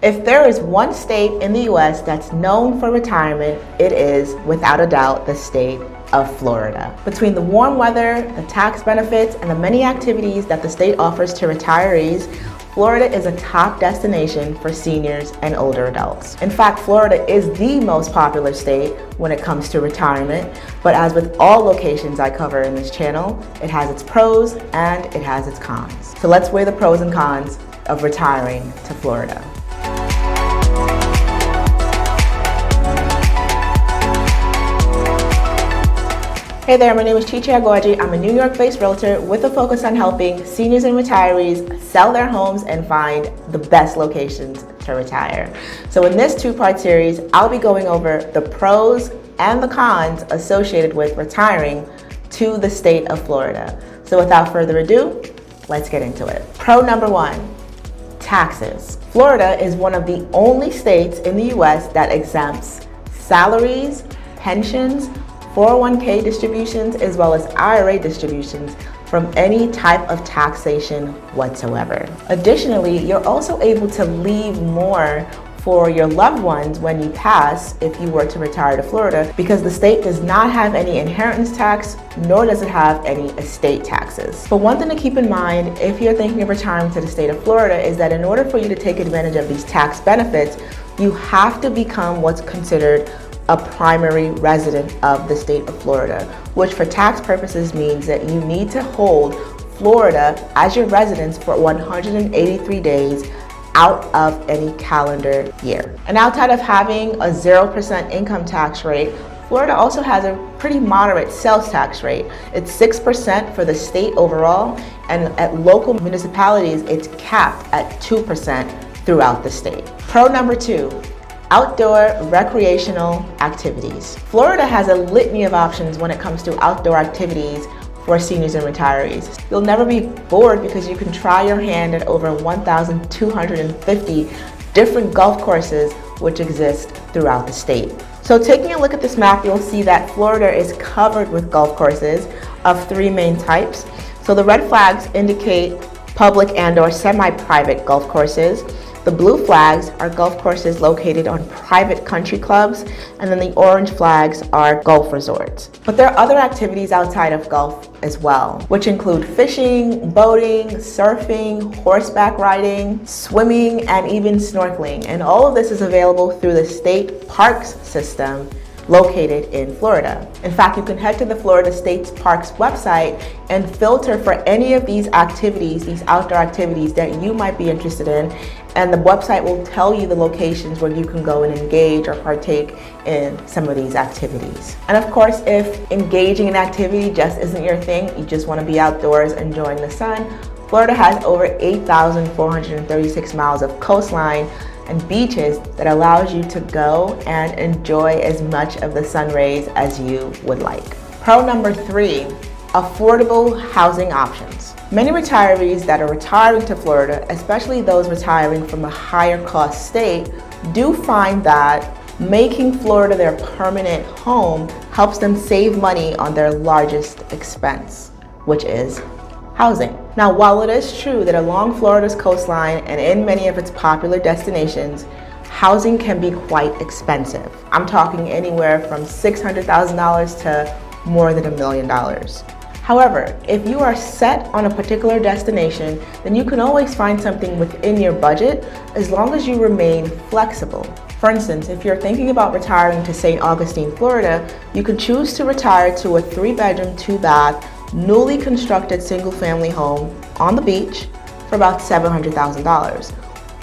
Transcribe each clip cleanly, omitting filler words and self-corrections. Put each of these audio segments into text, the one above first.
If there is one state in the US that's known for retirement, it is, without a doubt, the state of Florida. Between the warm weather, the tax benefits, and the many activities that the state offers to retirees, Florida is a top destination for seniors and older adults. In fact, Florida is the most popular state when it comes to retirement, but as with all locations I cover in this channel, it has its pros and it has its cons. So let's weigh the pros and cons of retiring to Florida. Hey there, my name is Chichi Aguoji. I'm a New York-based realtor with a focus on helping seniors and retirees sell their homes and find the best locations to retire. So in this two-part series, I'll be going over the pros and the cons associated with retiring to the state of Florida. So without further ado, let's get into it. Pro number one, taxes. Florida is one of the only states in the US that exempts salaries, pensions, 401k distributions, as well as IRA distributions from any type of taxation whatsoever. Additionally, you're also able to leave more for your loved ones when you pass if you were to retire to Florida, because the state does not have any inheritance tax, nor does it have any estate taxes. But one thing to keep in mind if you're thinking of retiring to the state of Florida is that in order for you to take advantage of these tax benefits, you have to become what's considered a primary resident of the state of Florida, which for tax purposes means that you need to hold Florida as your residence for 183 days out of any calendar year. And outside of having a 0% income tax rate, Florida also has a pretty moderate sales tax rate. It's 6% for the state overall, and at local municipalities, it's capped at 2% throughout the state. Pro number two, outdoor recreational activities. Florida has a litany of options when it comes to outdoor activities for seniors and retirees. You'll never be bored because you can try your hand at over 1,250 different golf courses which exist throughout the state. So taking a look at this map, you'll see that Florida is covered with golf courses of three main types. So the red flags indicate public and/or semi-private golf courses. The blue flags are golf courses located on private country clubs, and then the orange flags are golf resorts. But there are other activities outside of golf as well, which include fishing, boating, surfing, horseback riding, swimming, and even snorkeling. And all of this is available through the state parks system located in Florida. In fact, you can head to the Florida State Parks website and filter for any of these activities, these outdoor activities that you might be interested in, and the website will tell you the locations where you can go and engage or partake in some of these activities. And of course, if engaging in activity just isn't your thing, you just want to be outdoors enjoying the sun, Florida has over 8,436 miles of coastline and beaches that allows you to go and enjoy as much of the sun rays as you would like. Pro number three, affordable housing options. Many retirees that are retiring to Florida, especially those retiring from a higher cost state, do find that making Florida their permanent home helps them save money on their largest expense, which is housing. Now, while it is true that along Florida's coastline and in many of its popular destinations, housing can be quite expensive. I'm talking anywhere from $600,000 to more than $1 million. However, if you are set on a particular destination, then you can always find something within your budget as long as you remain flexible. For instance, if you're thinking about retiring to St. Augustine, Florida, you could choose to retire to a 3-bedroom, 2-bath, newly constructed single-family home on the beach for about $700,000.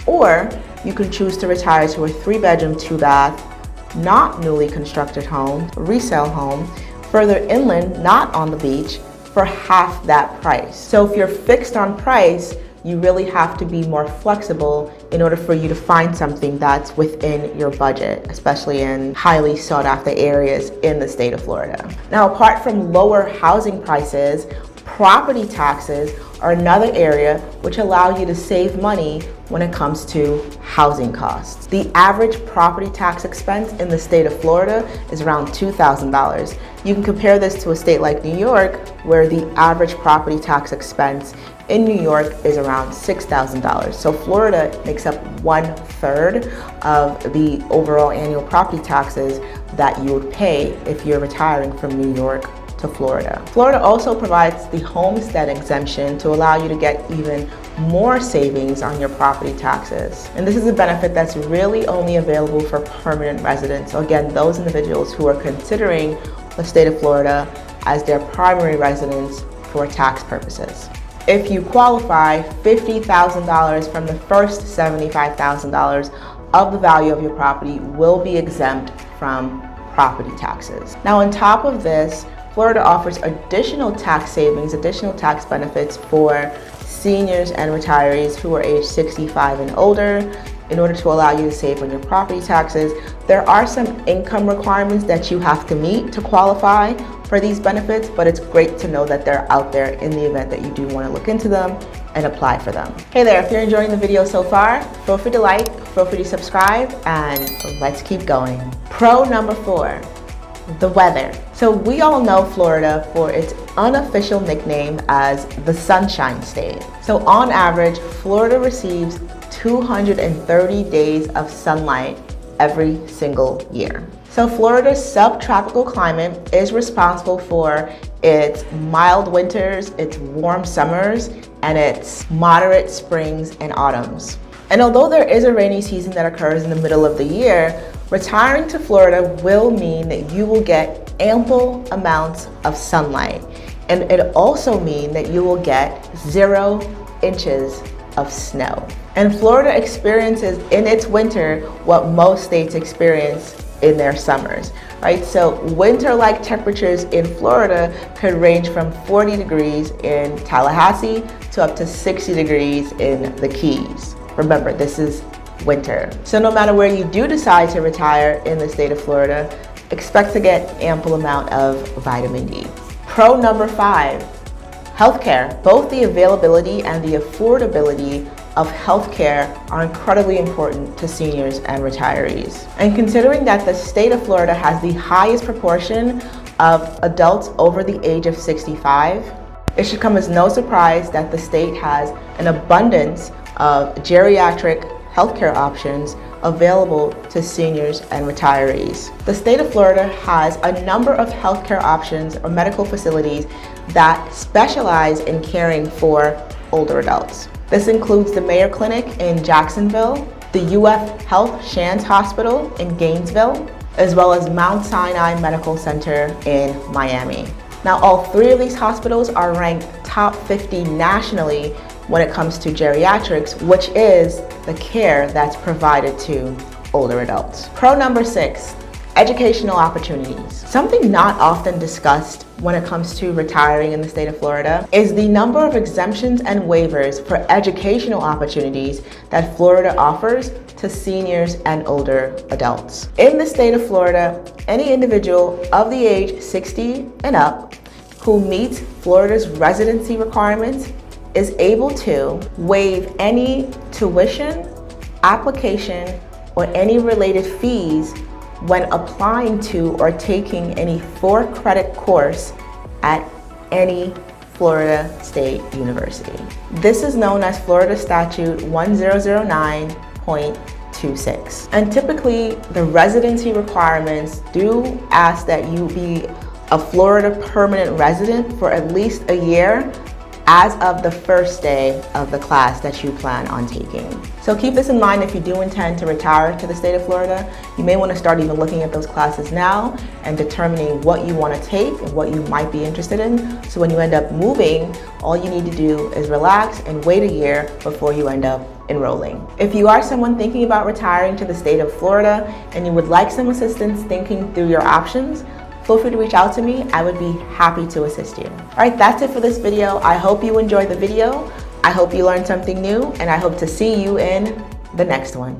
Or you can choose to retire to a 3-bedroom, 2-bath, not newly constructed home, resale home, further inland, not on the beach, for half that price. So if you're fixed on price, you really have to be more flexible in order for you to find something that's within your budget, especially in highly sought after areas in the state of Florida. Now, apart from lower housing prices, property taxes are another area which allow you to save money when it comes to housing costs. The average property tax expense in the state of Florida is around $2,000. You can compare this to a state like New York, where the average property tax expense in New York is around $6,000. So Florida makes up 1/3 of the overall annual property taxes that you would pay if you're retiring from New York to Florida. Florida also provides the homestead exemption to allow you to get even more savings on your property taxes. And this is a benefit that's really only available for permanent residents. So again, those individuals who are considering the state of Florida as their primary residence for tax purposes. If you qualify, $50,000 from the first $75,000 of the value of your property will be exempt from property taxes. Now, on top of this, Florida offers additional tax savings, additional tax benefits for seniors and retirees who are age 65 and older in order to allow you to save on your property taxes. There are some income requirements that you have to meet to qualify for these benefits, but it's great to know that they're out there in the event that you do want to look into them and apply for them. Hey there, if you're enjoying the video so far, feel free to like, feel free to subscribe, and let's keep going. Pro number 4. The weather. So we all know Florida for its unofficial nickname as the Sunshine State. So on average, Florida receives 230 days of sunlight every single year. So Florida's subtropical climate is responsible for its mild winters, its warm summers, and its moderate springs and autumns. And although there is a rainy season that occurs in the middle of the year, retiring to Florida will mean that you will get ample amounts of sunlight. And it also means that you will get 0 inches of snow. And Florida experiences in its winter what most states experience in their summers, right? So winter-like temperatures in Florida could range from 40 degrees in Tallahassee to up to 60 degrees in the Keys. Remember, this is winter. So no matter where you do decide to retire in the state of Florida, expect to get ample amount of vitamin D. Pro number 5, healthcare. Both the availability and the affordability of healthcare are incredibly important to seniors and retirees. And considering that the state of Florida has the highest proportion of adults over the age of 65, it should come as no surprise that the state has an abundance of geriatric healthcare options available to seniors and retirees. The state of Florida has a number of healthcare options or medical facilities that specialize in caring for older adults. This includes the Mayo Clinic in Jacksonville, the UF Health Shands Hospital in Gainesville, as well as Mount Sinai Medical Center in Miami. Now, all 3 of these hospitals are ranked top 50 nationally when it comes to geriatrics, which is the care that's provided to older adults. Pro number 6, educational opportunities. Something not often discussed when it comes to retiring in the state of Florida is the number of exemptions and waivers for educational opportunities that Florida offers to seniors and older adults. In the state of Florida, any individual of the age 60 and up who meets Florida's residency requirements is able to waive any tuition, application, or any related fees when applying to or taking any 4-credit course at any Florida State University. This is known as Florida Statute 1009.26. And typically, the residency requirements do ask that you be a Florida permanent resident for at least a year as of the first day of the class that you plan on taking. So keep this in mind if you do intend to retire to the state of Florida. You may want to start even looking at those classes now and determining what you want to take and what you might be interested in. So when you end up moving, all you need to do is relax and wait a year before you end up enrolling. If you are someone thinking about retiring to the state of Florida and you would like some assistance thinking through your options, feel free to reach out to me. I would be happy to assist you. All right, that's it for this video. I hope you enjoyed the video. I hope you learned something new, and I hope to see you in the next one.